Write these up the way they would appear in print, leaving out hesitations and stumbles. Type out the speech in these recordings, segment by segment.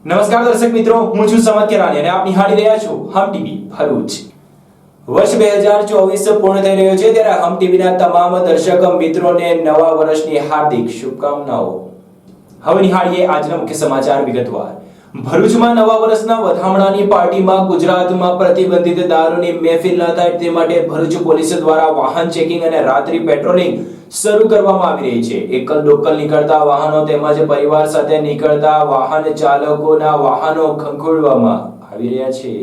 નમસ્કાર દર્શક મિત્રો, હું છું સમત કેરાની અને આપ નિહાળી રહ્યા છો હમ ટીવી ભરૂચ। વર્ષ 2024 પૂર્ણ થઈ રહ્યો છે ત્યારે હમ ટીવીના તમામ દર્શક મિત્રોને નવા વર્ષની હાર્દિક શુભકામનાઓ। હવે નિહાળીએ આજના મુખ્ય સમાચાર વિગતવાર। ભરૂચમાં નવા વર્ષના વધામણાની પાર્ટીમાં ગુજરાતમાં પ્રતિબંધિત દારૂની મહેફિલ ન થાય તે માટે ભરૂચ પોલીસ દ્વારા વાહન ચેકિંગ અને રાત્રિ પેટ્રોલિંગ શરૂ કરવામાં આવી રહી છે। એકલ દોકલ નીકળતા વાહનો તેમજ પરિવાર સાથે નીકળતા વાહન ચાલકોના વાહનો ખંખોળવામાં આવી રહ્યા છે।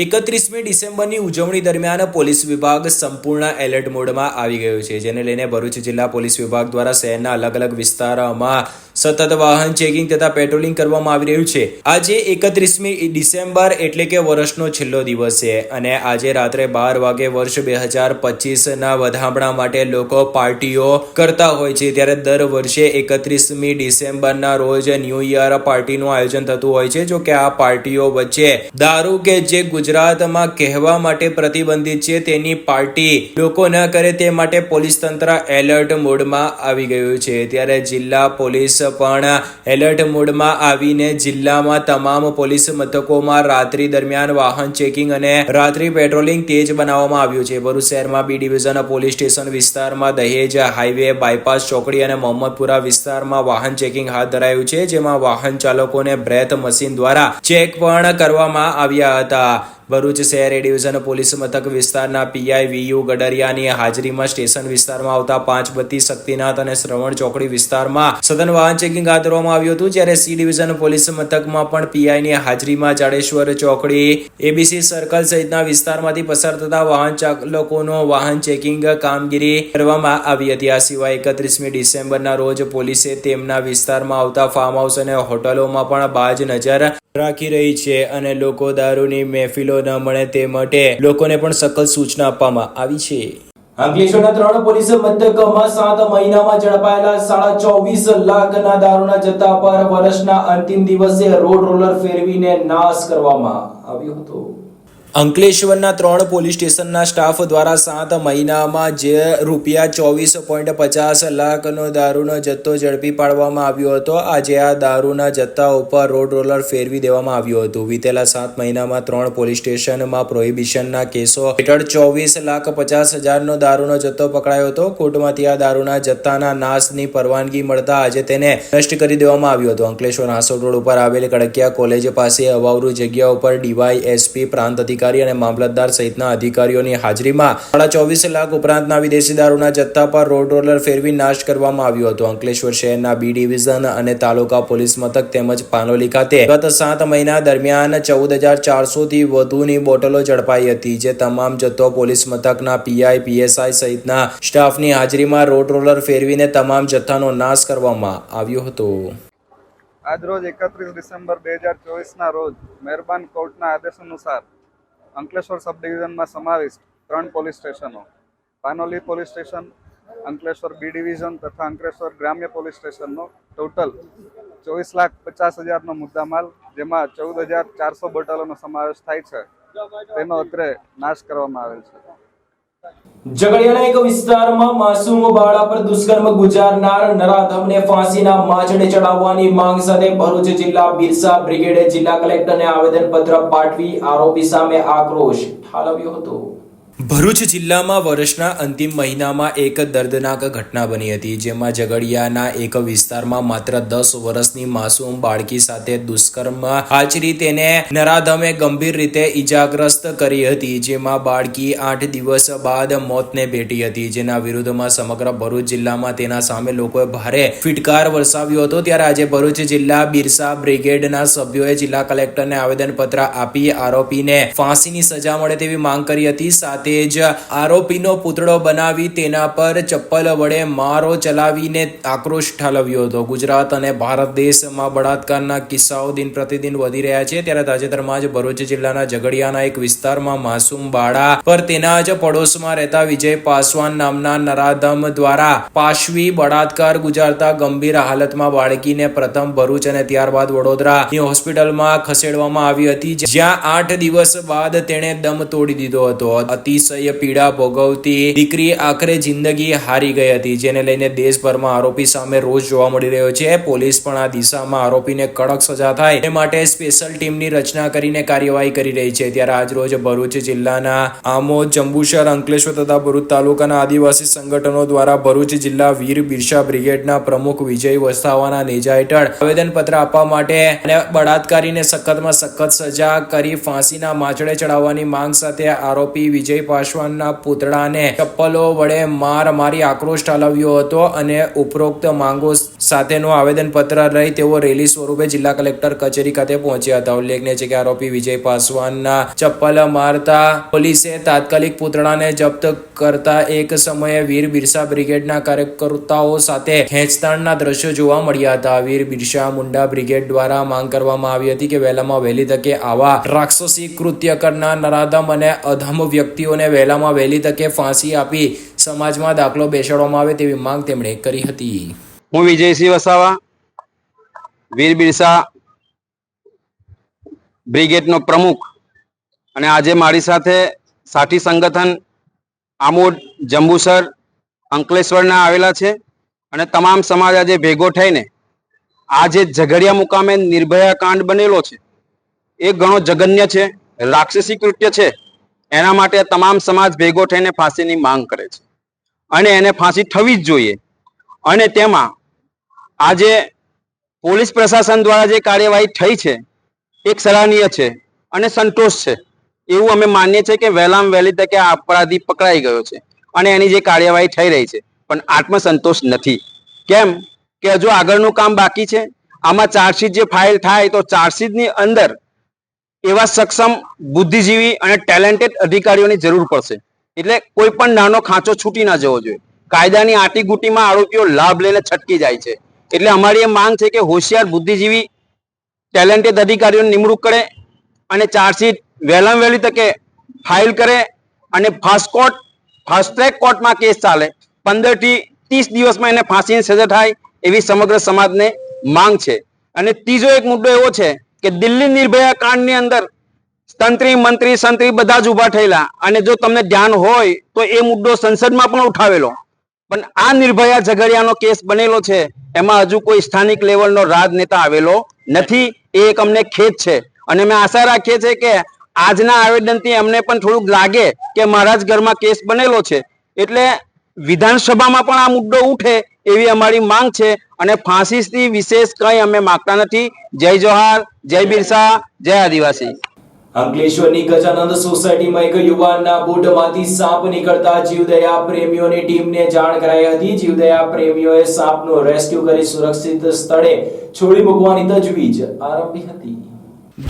31મી ડિસેમ્બરની ઉજવણી દરમિયાન પોલીસ વિભાગ સંપૂર્ણ એલર્ટ મોડમાં આવી ગયો છે, જેને લઈને ભરૂચ જિલ્લા પોલીસ વિભાગ દ્વારા શહેરના અલગ અલગ વિસ્તારોમાં સતત વાહન ચેકિંગ તથા પેટ્રોલિંગ કરવામાં આવી રહ્યું છે। આજે 31મી ડિસેમ્બર એટલે કે વર્ષનો છેલ્લો દિવસ છે અને આજે રાત્રે 12 વાગે વર્ષ 2025ના વધામણા માટે લોકો પાર્ટીઓ કરતા હોય છે, ત્યારે દર વર્ષે 31મી ડિસેમ્બરના રોજ ન્યૂ યર પાર્ટીનું આયોજન થતું હોય છે। જો કે આ પાર્ટીઓ વચ્ચે દારૂ કે જે ગુજરાતમાં કહેવા માટે પ્રતિબંધિત છે તેની પાર્ટી લોકો ન કરે તે માટે પોલીસ તંત્ર એલર્ટ મોડમાં આવી ગયું છે। ત્યારે જિલ્લા પોલીસ પણ એલર્ટ મોડમાં આવીને જિલ્લામાં તમામ પોલીસ મથકોમાં રાત્રિ દરમિયાન વાહન ચેકિંગ અને રાત્રિ પેટ્રોલિંગ તેજ બનાવવામાં આવ્યું છે। ભરૂચ શહેરમાં બી ડિવિઝન પોલીસ સ્ટેશન વિસ્તારમાં દહેજ હાઈવે બાયપાસ ચોકડી અને મોહમ્મદપુરા વિસ્તારમાં વાહન ચેકિંગ હાથ ધરાયું છે, જેમાં વાહન ચાલકોને બ્રેથ મશીન દ્વારા ચેક પણ કરવામાં આવ્યા હતા। ભરૂચ શહેર એ ડિવિઝન પોલીસ મથક વિસ્તારના પીઆઈ વીયુ ગડરિયાની હાજરીમાં સ્ટેશન વિસ્તારમાં આવતા 5 બત્તી શક્તિનાથ અને શ્રવણ ચોકડી વિસ્તારમાં સઘન વાહન ચેકિંગ હાથ ધરવામાં આવ્યું હતું। જ્યારે સી ડિવિઝન પોલીસ મથકમાં પણ પીઆઈની હાજરીમાં જાડેશ્વર ચોકડી, એબીસી સર્કલ સહિતના વિસ્તારમાંથી પસાર થતા વાહન ચાલકોનો વાહન ચેકિંગ કામગીરી કરવામાં આવી હતી। આ સિવાય 31મી ડિસેમ્બરના રોજ પોલીસે તેમના વિસ્તારમાં આવતા ફાર્મ હાઉસ અને હોટલોમાં પણ બાજ નજર રાખી રહી છે અને લોકો દારૂની મહેફિલો ન મળે તે માટે લોકોને પણ સખત સૂચના આપવામાં આવી છે। અંકલેશ્વરના 3 પોલીસ મથકમાં 7 મહિનામાં ઝડપાયેલા 24.5 લાખના દારૂના જથ્થા પર વર્ષના અંતિમ દિવસે રોડ રોલર ફેરવીને નાશ કરવામાં આવ્યો હતો। અંકલેશ્વરના 3 પોલીસ સ્ટેશનના સ્ટાફ દ્વારા 7 મહિનામાં જે ₹24.50 લાખનો દારૂનો જથ્થો ઝડપી પાડવામાં આવ્યો હતો। આજે આ દારૂના જથ્થા ઉપર રોડ રોલર ફેરવી દેવામાં આવ્યું હતું। વિતેલા 7 મહિનામાં 3 પોલીસ સ્ટેશનમાં પ્રોહિબિશનના કેસો હેઠળ 24,50,000નો દારૂનો જથ્થો પકડાયો હતો। કોર્ટમાંથી આ દારૂના જથ્થાના નાશની પરવાનગી મળતા આજે તેને નષ્ટ કરી દેવામાં આવ્યો હતો। અંકલેશ્વર હાંસોડ રોડ ઉપર આવેલ કડકિયા કોલેજ પાસે અવાવરૂ જગ્યા ઉપર ડીવાયએસપી પ્રાંત અધિકારી અને મામલતદાર સહિતના અધિકારીઓની હાજરીમાં 24.5 લાખ ઉપરાંતના વિદેશી દારૂના જથ્થા પર રોડ રોલર ફેરવી નાશ કરવામાં આવ્યો હતો। અંકલેશ્વર શહેરના બી ડિવિઝન અને તાલુકા પોલીસ મથક તેમજ પાનોલી ખાતે ગત 7 મહિના દરમિયાન 14,400 થી વધુની બોટલો ઝડપાઈ હતી, જે તમામ જથ્થો પોલીસ મથકના પીઆઈ, પીએસઆઈ સહિતના સ્ટાફની હાજરીમાં રોડ રોલર ફેરવીને તમામ જથ્થાનો નાશ કરવામાં આવ્યો હતો। આજરોજ 31 ડિસેમ્બર 2024ના રોજ મહેરબાન કોર્ટના આદેશ અનુસાર અંકલેશ્વર સબ ડિવિઝનમાં સમાવિષ્ટ 3 પોલીસ સ્ટેશનો, Panoli police station, Ankleshwar B division તથા અંકલેશ્વર ગ્રામ્ય પોલીસ સ્ટેશનનો ટોટલ 24,50,000નો મુદ્દામાલ, જેમાં 14,400 બોટલોનો સમાવેશ થાય છે, તેનો અત્રે નાશ કરવામાં આવેલ છે। ઝઘડિયાના એક વિસ્તારમાં માસૂમ બાળા પર દુષ્કર્મ ગુજારનાર નરાધમને ફાંસીના માંચડે ચડાવવાની માંગ સાથે ભરૂચ જિલ્લા બિરસા બ્રિગેડે જિલ્લા કલેક્ટરને આવેદનપત્ર પાઠવી આરોપી સામે આક્રોશ ઠાલવ્યો હતો। ભરૂચ જિલ્લામાં વર્ષના અંતિમ મહિનામાં એક દર્દનાક ઘટના બની હતી, જેમાં ઝઘડિયાના એક વિસ્તારમાં માત્ર 10 વર્ષની માસૂમ બાળકી સાથે દુષ્કર્મ આચરી તેને નરાધમે ગંભીર રીતે ઈજાગ્રસ્ત કરી હતી, જેમાં બાળકી 8 દિવસ બાદ મોતને ભેટી હતી, જેના વિરુદ્ધમાં સમગ્ર ભરૂચ જિલ્લામાં તેના સામે લોકોએ ભારે ફિટકાર વરસાવ્યો હતો। ત્યારે આજે ભરૂચ જિલ્લા બિરસા બ્રિગેડના સભ્યોએ જિલ્લા કલેક્ટરને આવેદનપત્ર આપી આરોપીને ફાંસીની સજા મળે તેવી માંગ કરી હતી। સાથે જ આરોપીનો પુતળો બનાવી તેના પર ચપ્પલ વડે મારો ચલાવીને આક્રોશ ઠાલવ્યો હતો। ગુજરાત અને ભારત દેશમાં બળાત્કારના કિસ્સાઓ દિન પ્રતિદિન વધી રહ્યા છે, ત્યારે તાજેતરમાં જ ભરૂચ જિલ્લાના ઝઘડિયાના એક વિસ્તારમાં માસૂમ બાળા પર તેના જ પડોશમાં રહેતા વિજય પાસવાન નામના નરાધમ દ્વારા પાશવી બળાત્કાર ગુજારતા ગંભીર હાલતમાં બાળકીને પ્રથમ ભરૂચ અને ત્યારબાદ વડોદરાની હોસ્પિટલમાં ખસેડવામાં આવી હતી, જ્યાં 8 દિવસ બાદ તેણે દમ તોડી દીધો હતો। અતિ અતિશય પીડા ભોગવતી દીકરી આખરે જિંદગી હારી ગઈ હતી, જેને લઈને દેશભરમાં આરોપી સામે રોષ જોવા મળી રહ્યો છે. પોલીસ પણ આ દિશામાં આરોપીને કડક સજા થાય તે માટે સ્પેશિયલ ટીમની રચના કરીને કાર્યવાહી કરી રહી છે. ત્યારે આજરોજ ભરૂચ જિલ્લાના આમોદ, જંબુસર, અંકલેશ્વર તથા ભરૂચ તાલુકાના આદિવાસી સંગઠનો દ્વારા ભરૂચ જિલ્લા વીર બિરસા બ્રિગેડના પ્રમુખ વિજય વસાવાના નેજા હેઠળ આવેદનપત્ર આપવા માટે અને બળાત્કારીને સખતમાં સખત સજા કરી ફાંસીના માચડે ચડાવવાની માંગ સાથે આરોપી વિજય પાસવાનના પુતળાને ચપ્પલો વડે માર મારી આક્રોશ ઠાલવ્યો હતો અને ઉપરોક્ત માંગો સાથેનું આવેદનપત્ર લઈ તેઓ રેલી સ્વરૂપે જિલ્લા કલેક્ટર કચેરી ખાતે પહોંચ્યા હતા. ઉલ્લેખનીય છે કે આરોપી વિજય પાસવાનના ચપ્પલ મારતા પોલીસે તાત્કાલિક પુતળાને જપ્ત કરતા એક સમયે વીર બિરસા બ્રિગેડના કાર્યકર્તાઓ સાથે ખેંચતાણના દ્રશ્યો જોવા મળ્યા હતા. વીર બિરસા મુંડા બ્રિગેડ દ્વારા માંગ કરવામાં આવી હતી કે વહેલામાં વહેલી તકે આવા રાક્ષસી કૃત્ય કરનાર નરાધમ અને અધમ વ્યક્તિઓને વહેલામાં વહેલી તકે ફાંસી આપી સમાજમાં દાખલો બેસાડવામાં આવે તેવી માંગ તેમણે કરી હતી. હું વિજયસિંહ વસાવા, વીર બિરસા બ્રિગેડનો પ્રમુખ, અને આજે મારી સાથે સાથી સંગઠન આમોદ, જંબુસર, અંકલેશ્વરના આવેલા છે અને તમામ સમાજ આજે ભેગો થઈને આ જે ઝઘડિયા મુકામે નિર્ભયા કાંડ બનેલો છે એ ઘણો જઘન્ય છે, રાક્ષસી કૃત્ય છે. એના માટે તમામ સમાજ ભેગો થઈને ફાંસીની માંગ કરે છે અને એને ફાંસી થવી જ જોઈએ. અને તેમાં આજે પોલીસ પ્રશાસન દ્વારા જે કાર્યવાહી થઈ છે એક સરાહનીય છે અને સંતોષ છે. એવું અમે માનીએ છીએ કે વહેલામાં વહેલી તકે આ અપરાધી પકડાઈ ગયો છે અને એની જે કાર્યવાહી થઈ રહી છે, પણ આત્મસંતોષ નથી. કેમ કે હજુ આગળનું કામ બાકી છે. આમાં ચાર્જશીટ જે ફાઇલ થાય તો ચાર્જશીટની અંદર એવા સક્ષમ, બુદ્ધિજીવી અને ટેલેન્ટેડ અધિકારીઓની જરૂર પડશે. એટલે કોઈ પણ નાનો ખાંચો છૂટી ના જવો જોઈએ. કાયદાની આટીગુટીમાં આરોપીઓ લાભ લઈને છટકી જાય છે. એટલે અમારી એ માંગ છે કે હોશિયાર, બુદ્ધિજીવી, ટેલેન્ટેડ અધિકારીઓની નિમણૂક કરે અને ચાર્જશીટ વહેલામાં વહેલી તકે ફાઇલ કરે અને ફાસ્ટ ટ્રેક કોર્ટમાં કેસ ચાલે. 15 થી 30 દિવસમાં એને ફાંસીની સજા થાય એવી સમગ્ર સમાજને માંગ છે. અને ત્રીજો એક મુદ્દો એવો છે કે દિલ્હી નિર્ભયા કાંડની અંદર તંત્રી, મંત્રી, સંત્રી બધા જ ઉભા થયેલા, અને જો તમને ધ્યાન હોય તો એ મુદ્દો સંસદમાં પણ ઉઠાવેલો. પણ આ નિર્ભયા ઝઘડિયાનો કેસ બનેલો છે એમાં હજુ કોઈ સ્થાનિક લેવલનો રાજનેતા આવેલો નથી. એ એક અમને ખેદ છે અને અમે આશા રાખીએ છીએ કે આજના આવેદનથી એમને પણ થોડુંક લાગે કે મારા જ ઘરમાં કેસ બનેલો છે, એટલે વિધાનસભામાં પણ આ મુદ્દો ઉઠે એવી અમારી માંગ છે. અને ફાંસીથી વિશેષ કંઈ અમે માંગતા નથી. જય જોહાર, જય બિરસા, જય આદિવાસી. અંકલેશ્વરની ગજાનંદ સોસાયટીમાં એક યુવાનના બૂટમાંથી સાપ નીકળતા જીવદયા પ્રેમીઓની ટીમને જાણ કરાઈ હતી. જીવદયા પ્રેમીઓએ સાપનું રેસ્ક્યુ કરી સુરક્ષિત સ્થળે છોડી મૂકવાની તજવીજ આરંભી હતી.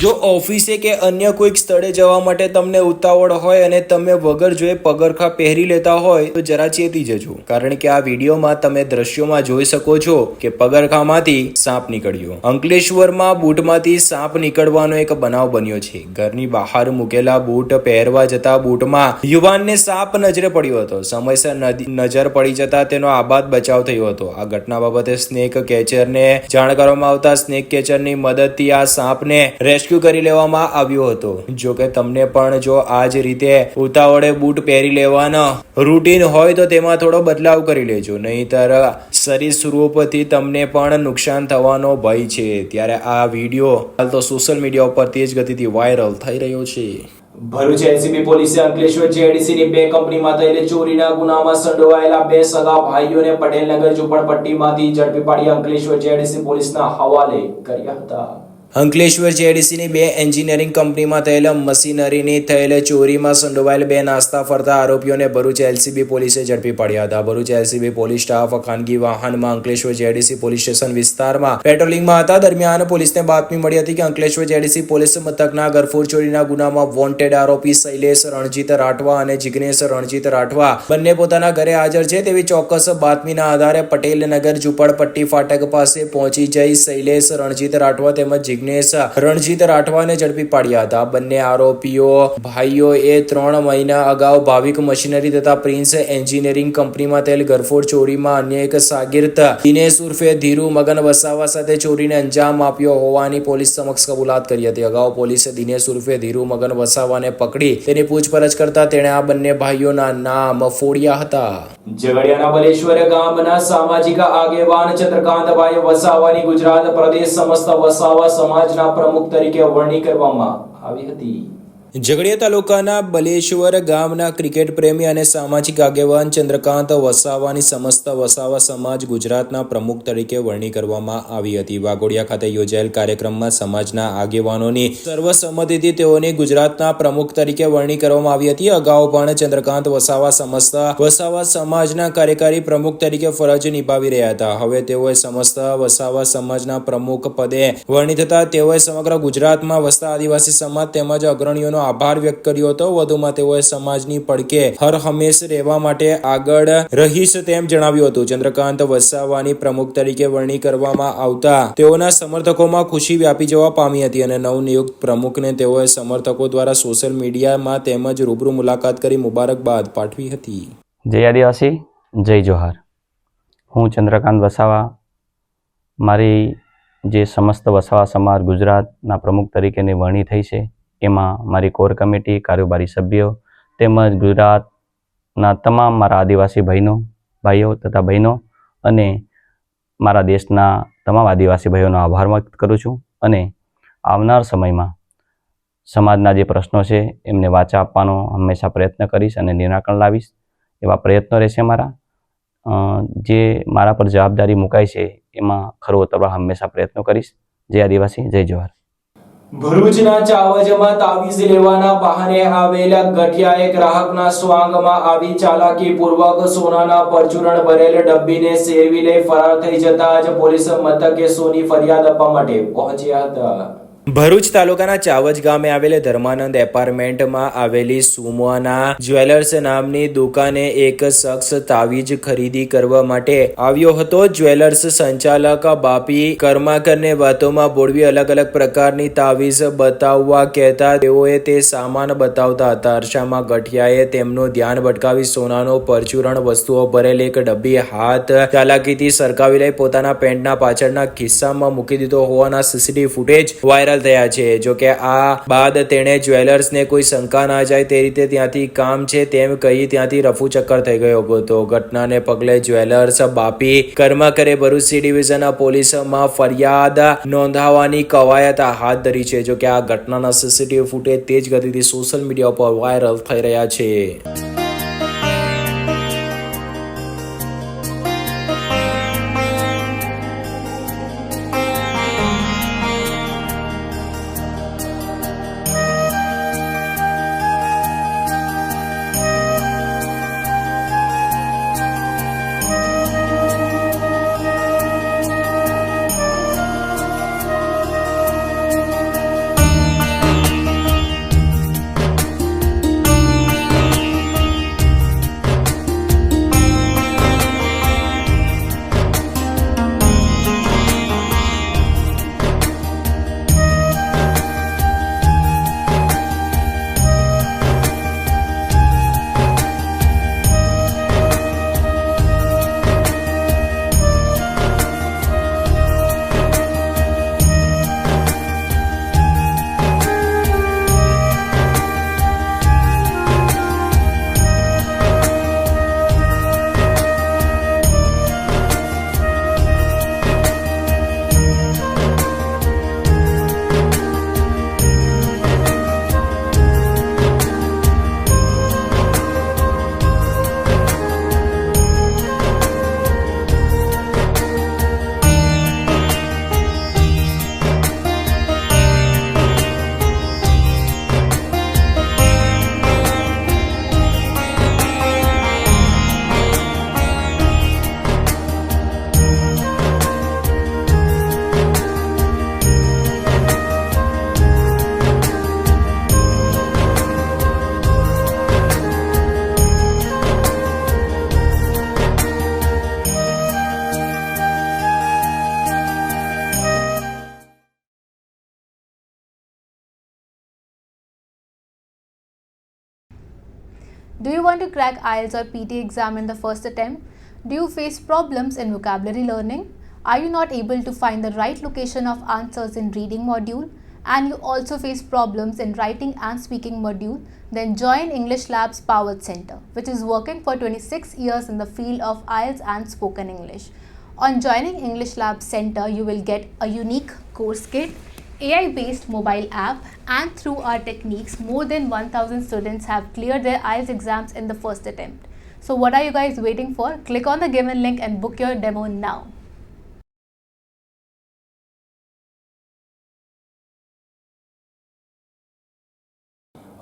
જો ઓફિસે કે અન્ય કોઈક સ્થળે જવા માટે તમને ઉતાવળ હોય અને તમે વગર જોઈ પગરખા પહેરી લેતા હોય તો જરા ચેતી જજો, કારણ કે આ વિડીયોમાં તમે દ્રશ્યોમાં જોઈ શકો છો કે પગરખામાંથી સાપ નીકળ્યો. અંકલેશ્વરમાં બૂટમાંથી સાપ નીકળવાનો એક બનાવ બન્યો છે. ઘરની બહાર મૂકેલા બૂટ પહેરવા જતા બૂટમાં યુવાનને સાપ નજરે પડ્યો હતો. સમયસર નજર પડી જતા તેનો આબાદ બચાવ થયો હતો. આ ઘટના બાબતે સ્નેક કેચરને જાણ કરવામાં આવતા સ્નેક કેચરની મદદથી આ સાપને રેસ્ક્યુ કરી લેવામાં આવ્યો હતો. જો કે તમને પણ જો આ જ રીતે ઉતાવળે બૂટ પહેરી લેવાનો રૂટીન હોય તો તેમાં થોડો બદલાવ કરી લેજો, નહીંતર સરીસૃપથી તમને પણ નુકસાન થવાનો ભય છે. ત્યારે આ વિડીયો હાલ તો સોશિયલ મીડિયા ઉપર તેજ ગતિથી વાયરલ થઈ રહ્યો છે. ભરૂચ એલસીબી પોલીસે અંકલેશ્વર જેડીસીની 2 કંપનીમાં થયેલી ચોરીના ગુનામાં સંડોવાયેલા 2 સગા ભાઈઓને પટેલનગર ઝુંપડપટ્ટીમાંથી ઝડપી પાડી અંકલેશ્વર જેડીસી પોલીસના હવાલે કર્યા હતા. અંકલેશ્વર જેડીસીની 2 એન્જિનિયરિંગ કંપનીમાં થયેલા મશીનરીની થયેલ ચોરીમાં સંડોવાયેલ 2 નાસ્તા ફરતા આરોપીઓને ભરૂચ એલસીબી પોલીસે ઝડપી પાડ્યા હતા. ભરૂચ એલસીબી પોલીસ સ્ટાફ ખાનગી વાહનમાં અંકલેશ્વર જેડીસી પોલીસ સ્ટેશન વિસ્તારમાં પેટ્રોલિંગમાં હતા. દરમિયાન પોલીસને બાતમી મળી હતી કે અંકલેશ્વર જેડીસી પોલીસ મથકના ગરફોડ ચોરીના ગુનામાં વોન્ટેડ આરોપી શૈલેષ રણજીત રાઠવા અને જિગ્નેશ રણજીત રાઠવા બંને પોતાના ઘરે હાજર છે તેવી ચોક્કસ બાતમીના આધારે પટેલનગર ઝુંપડપટ્ટી ફાટક પાસે પહોંચી જઈ શૈલેષ રણજીત રાઠવા તેમજ જિગ્નેશ રણજીત રાઠવાને ઝડપી પાડ્યા હતા. બંને આરોપીઓ ભાઈઓએ 3 મહિના અગાઉ ભાવિક મશીનરી તથા પ્રિન્સ એન્જિનિયરિંગ કંપનીમાં થયેલ ગરફોડ ચોરીમાં અન્ય એક શાગિર્દ દિનેશ ઉર્ફે ધીરુ મગન વસાવા સાથે ચોરીને અંજામ આપ્યો હોવાની પોલીસ સમક્ષ કબૂલાત કરી હતી. અગાઉ પોલીસે દિનેશ ઉર્ફે ધીરુ મગન વસાવાને પકડી તેની પૂછપરછ કરતા તેણે આ બંને ભાઈઓના નામ ફોડ્યા હતા. ઝઘડિયાના બલેશ્વર ગામના સામાજિક આગેવાન ચંદ્રકાંતભાઈ વસાવાની ગુજરાત પ્રદેશ સમસ્ત વસાવા સમાજના પ્રમુખ તરીકે વરણી કરવામાં આવી હતી. ઝઘડિયા તાલુકાના બલેશ્વર ગામના ક્રિકેટ પ્રેમી અને સામાજિક આગેવાન ચંદ્રકાંત વસાવાની સમસ્ત વસાવા સમાજ ગુજરાતના પ્રમુખ તરીકે વરણી કરવામાં આવી હતી. વાઘોડિયા ખાતે યોજાયેલ કાર્યક્રમમાં સમાજના આગેવાનોની સર્વસંમતિથી તેઓની ગુજરાતના પ્રમુખ તરીકે વરણી કરવામાં આવી હતી. અગાઉ પણ ચંદ્રકાંત વસાવા સમસ્ત વસાવા સમાજના કાર્યકારી પ્રમુખ તરીકે ફરજ નિભાવી રહ્યા હતા. હવે તેઓએ સમસ્ત વસાવા સમાજના પ્રમુખ પદે વરણી થતા તેઓએ સમગ્ર ગુજરાતમાં વસતા આદિવાસી સમાજ તેમજ અગ્રણીઓનો આભાર વ્યક્ત કર્યો હતો. વધુમાં તેઓએ સમાજની પડકે હર હંમેશ રહેવા માટે આગળ રહીશ તેમ જણાવ્યું હતું. ચંદ્રકાંત વસાવાની પ્રમુખ તરીકે વરણી કરવામાં આવતા તેઓના સમર્થકોમાં ખુશી વ્યાપી જવા પામી હતી અને નવનિયુક્ત પ્રમુખને તેઓએ સમર્થકો દ્વારા સોશિયલ મીડિયામાં તેમજ રૂબરૂ મુલાકાત કરી મુબારકબાદ પાઠવી હતી. જય આદિવાસી, જય જોહાર. હું ચંદ્રકાંત વસાવા મારી જે સમસ્ત વસાવા સમાજ ગુજરાતના પ્રમુખ તરીકેની વરણી થઈ છે એમાં મારી કોર કમિટી, કારોબારી સભ્યો તેમજ ગુજરાતના તમામ મારા આદિવાસી ભાઈઓ તથા બહેનો અને મારા દેશના તમામ આદિવાસી ભાઈઓનો આભાર વ્યક્ત કરું છું અને આવનાર સમયમાં સમાજના જે પ્રશ્નો છે એમને વાચા આપવાનો હંમેશા પ્રયત્ન કરીશ અને નિરાકરણ લાવીશ એવા પ્રયત્નો રહેશે મારા. જે મારા પર જવાબદારી મુકાઈ છે એમાં ખરો ઉતરવા હંમેશા પ્રયત્નો કરીશ. જય આદિવાસી, જય જોહાર. ભરૂચના ચાવજમાં તાવીઝ લેવાના બહાને આવેલા ગઠિયાએ ગ્રાહકના સ્વાંગમાં આવી ચાલાકી પૂર્વક સોનાના પરચુરણ ભરેલ ડબ્બીને સેરવી લઈ ફરાર થઈ જતા જ પોલીસ મથકે સોની ફરિયાદ આપવા માટે પહોંચ્યા હતા. ભરૂચ તાલુકાના ચાવજ ગામે આવેલ ધર્માનંદ એપાર્ટમેન્ટમાં આવેલી સુમોના જ્વેલર્સ નામની દુકાને એક શખ્સ તાવીજ ખરીદી કરવા માટે આવ્યો હતો. જ્વેલર્સ સંચાલક બાપી કર્માકરને વાતોમાં બોળવી અલગ અલગ પ્રકારની તાવીજ બતાવવા કહેતા તેઓએ તે સામાન બતાવતા હતા. અરસામાં ગઠિયાએ તેમનું ધ્યાન ભટકાવી સોનાનો પરચુરણ વસ્તુઓ ભરેલ એક ડબ્બી હાથ ચાલાકીથી સરકાવી લઈ પોતાના પેન્ટના પાછળના ખિસ્સામાં મૂકી દીધો હોવાના સીસીટીવી ફૂટેજ વાયરલ થયા છે. જોકે આ બાદ તેણે જ્વેલર્સને કોઈ શંકા ના જાય તે રીતે ત્યાંથી કામ છે તેમ કહી ત્યાંથી રફુ ચક્કર થઈ ગયો હતો. ઘટનાને પગલે જ્વેલર્સ બાપી કર્માકરે ભરૂચ સી ડિવિઝન પોલીસમાં ફરિયાદ નોંધાવવાની કવાયત હાથ ધરી છે. જોકે આ ઘટનાના સીસીટીવી ફૂટેજ તેજ ગતિથી સોશિયલ મીડિયા પર વાયરલ થઈ રહ્યા છે. Do you want to crack IELTS or PT exam in the first attempt? Do you face problems in vocabulary learning? Are you not able to find the right location of answers in reading module? And you also face problems in writing and speaking module? Then join English Labs Powered Center, which is working for 26 years in the field of IELTS and spoken English. On joining English Labs Center, you will get a unique course kit, AI-based mobile app, and through our techniques, more than 1,000 students have cleared their IELTS exams in the first attempt. So what are you guys waiting for? Click on the given link and book your demo now.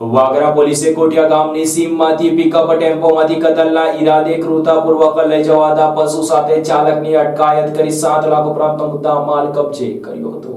Vagra પોલીસે કોટિયા ગામની સીમમાંથી pickup ટેમ્પોમાંથી કતલના ઈરાદે ક્રૂરતાપૂર્વક લઈ જવાતા પશુ સાથે ચાલકની અટકાયત કરી 7 લાખ ઉપરાંતનો મુદ્દામાલ કબજે કર્યો હતો.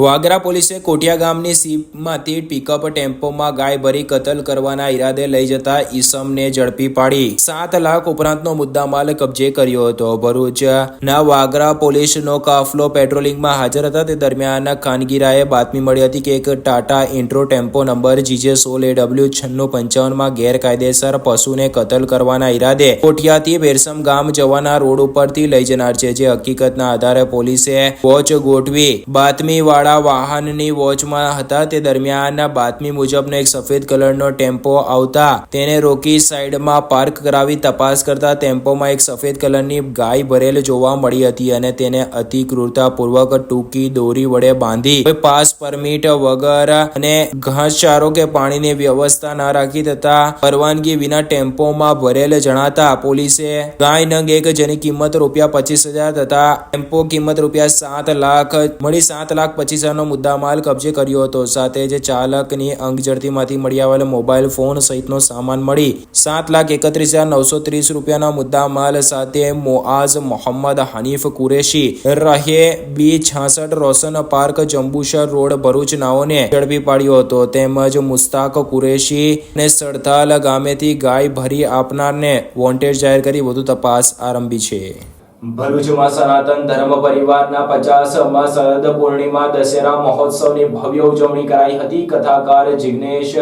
વાગરા પોલીસે કોટિયા ગામની સીમમાંથી પિકઅપ ટેમ્પોમાં ગાય ભરી કતલ કરવાના ઈરાદે લઈ જતા ઈસમને ઝડપી પાડી 7 લાખ ઉપરાંતનો મુદ્દામાલ કબજે કર્યો હતો. ભરૂચના વાગરા પોલીસનો કાફલો પેટ્રોલિંગમાં હાજર હતા તે દરમિયાન ખાનગીરાએ બાતમી મળી હતી કે એક ટાટા ઇન્ટ્રો ટેમ્પો નંબર GJ16AW9655માં ગેરકાયદેસર પશુને કતલ કરવાના ઈરાદે કોટિયાથી બેરસમ ગામ જવાના રોડ ઉપરથી લઈ જનાર છે. જે હકીકતના આધારે પોલીસે વોચ ગોઠવી બાતમીવાળા વાહનની વોચમાં હતા તે દરમિયાન બાતમી મુજબનો એક સફેદ કલરનો ટેમ્પો આવતા તેને રોકી સાઈડમાં પાર્ક કરાવી તપાસ કરતા ટેમ્પોમાં એક સફેદ કલરની ગાય ભરેલ જોવા મળી હતી અને તેને અતિ ક્રૂરતાપૂર્વક ટૂંકી દોરી વડે બાંધી કોઈ પાસ પરમિટ વગર અને ઘાસચારો કે પાણીની વ્યવસ્થા ન રાખી તથા પરવાનગી વિના ટેમ્પોમાં ભરેલ જણાતા પોલીસે ગાય નંગ એક જેની કિંમત ₹25,000 તથા ટેમ્પો કિંમત ₹7 લાખ મળી 7,25,000 નો મુદ્દામાલ કબજે કર્યો હતો. સાથે જ ચાલકની અંગઝડતીમાંથી મળી આવેલ મોબાઈલ ફોન સહિતનો સામાન મળી ₹7,31,930 મુદ્દામાલ સાથે મોઆઝ મોહમ્મદ હનીફ કુરેશી રહે B66 રોશન પાર્ક જંબુસર રોડ ભરૂચ નાઓને ઝડપી પાડ્યો હતો. તેમજ મુસ્તાક કુરેશી ને સડતાલ ગામેથી ગાય ભરી આપનારને વોન્ટેડ જાહેર કરી વધુ તપાસ આરંભી છે. ભરૂચમાં સનાતન ધર્મ પરિવારના 50માં શરદ પૂર્ણિમા દશેરા મહોત્સવની ભવ્ય ઉજવણી કરાઈ હતી. કથાકાર જિગ્નેશ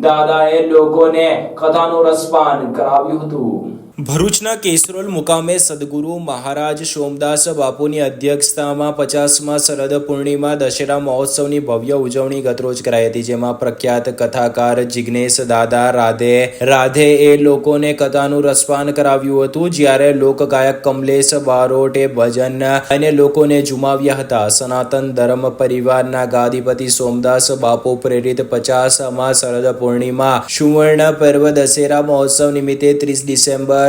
દાદાએ લોકોને કથાનું રસપાન કરાવ્યું હતું. ભરૂચના કેસરોલ મુકામે સદગુરુ મહારાજ સોમદાસ બાપુની અધ્યક્ષતામાં 50માં શરદ પૂર્ણિમા દશેરા મહોત્સવની ભવ્ય ઉજવણી ગતરોજ કરાઈ હતી. જેમાં પ્રખ્યાત કથાકાર જિગ્નેશ દાદા રાધે રાધે એ લોકોને કથાનું રસપાન કરાવ્યું હતું. જ્યારે લોકગાયક કમલેશ બારોટે ભજન અને લોકોને ઝુમાવ્યા હતા. સનાતન ધર્મ પરિવારના ગાદીપતિ સોમદાસ બાપુ પ્રેરિત 50માં શરદ પૂર્ણિમા સુવર્ણ પર્વ દશેરા મહોત્સવ નિમિત્તે 30 ડિસેમ્બર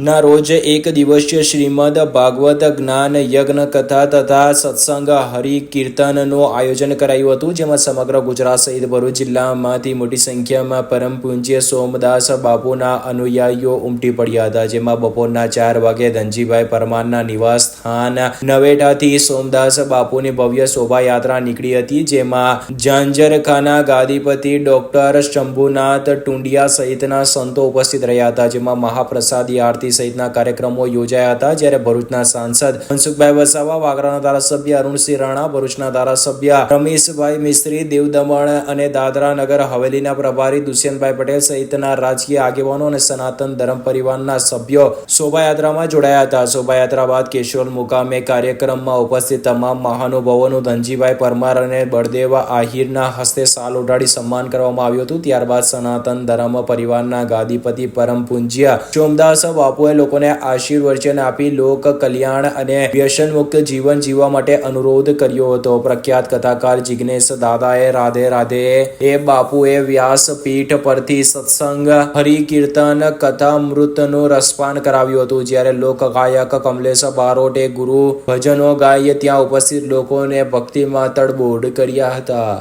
ના રોજ એક દિવસીય શ્રીમદ ભાગવત જ્ઞાન યજ્ઞ કથા તથા સત્સંગ હરિ કીર્તનનું આયોજન કરાયું હતું. જેમાં સમગ્ર ગુજરાત સહિત ભરૂચ જિલ્લામાંથી મોટી સંખ્યામાં પરમ પૂજ્ય સોમદાસ બાપુના અનુયાયીઓ ઉમટી પડ્યા હતા. જેમાં બપોરના 4 વાગે ધનજીભાઈ પરમારના નિવાસ સ્થાન નવેટાથી સોમદાસ બાપુની ભવ્ય શોભાયાત્રા નીકળી હતી. જેમાં ઝાંઝરખાના ગાદીપતિ ડોક્ટર શંભુનાથ ટુંડિયા સહિતના સંતો ઉપસ્થિત રહ્યા હતા. જેમાં મહાપ્રસાદી આરતી સહિતના કાર્યક્રમો યોજાયા હતા. જ્યારે ભરૂચના સાંસદ મનસુખભાઈ વસાવા, વાગરાના ધારાસભ્ય અરુણસિંહ રાણા, ભરૂચના ધારાસભ્ય રમેશભાઈ મિસ્ત્રી, દેવ દમણ અને દાદરા નગર હવેલીના પ્રભારી દુષ્યંતભાઈ પટેલ સહિતના રાજકીય આગેવાનો અને સનાતન ધર્મ પરિવારના સભ્યો શોભાયાત્રામાં જોડાયા હતા. શોભાયાત્રા બાદ કેશોલ મુકામે કાર્યક્રમમાં ઉપસ્થિત તમામ મહાનુભાવોનું ધનજીભાઈ પરમાર અને બળદેવ આહિરના હસ્તે શાલ ઓઢાડી સન્માન કરવામાં આવ્યું હતું. ત્યારબાદ સનાતન ધર્મ પરિવારના ગાદીપતિ પરમ પૂજ્ય સોમદાસ બાપુએ લોકોને આશીર્વચન આપી લોક કલ્યાણ અને વ્યસન મુક્ત જીવન જીવવા માટે અનુરોધ કર્યો હતો. પ્રખ્યાત કથાકાર જિગ્નેશ દાદાએ રાધે રાધે એ બાપુએ વ્યાસપીઠ પરથી સત્સંગ હરિ કીર્તન કથામૃતનું રસપાન કરાવ્યું હતું. જ્યારે લોક ગાયક કમલેશ બારોટે ગુરુ ભજનો ગાય ત્યાં ઉપસ્થિત લોકોને ભક્તિમાં તડબોળ કર્યા હતા.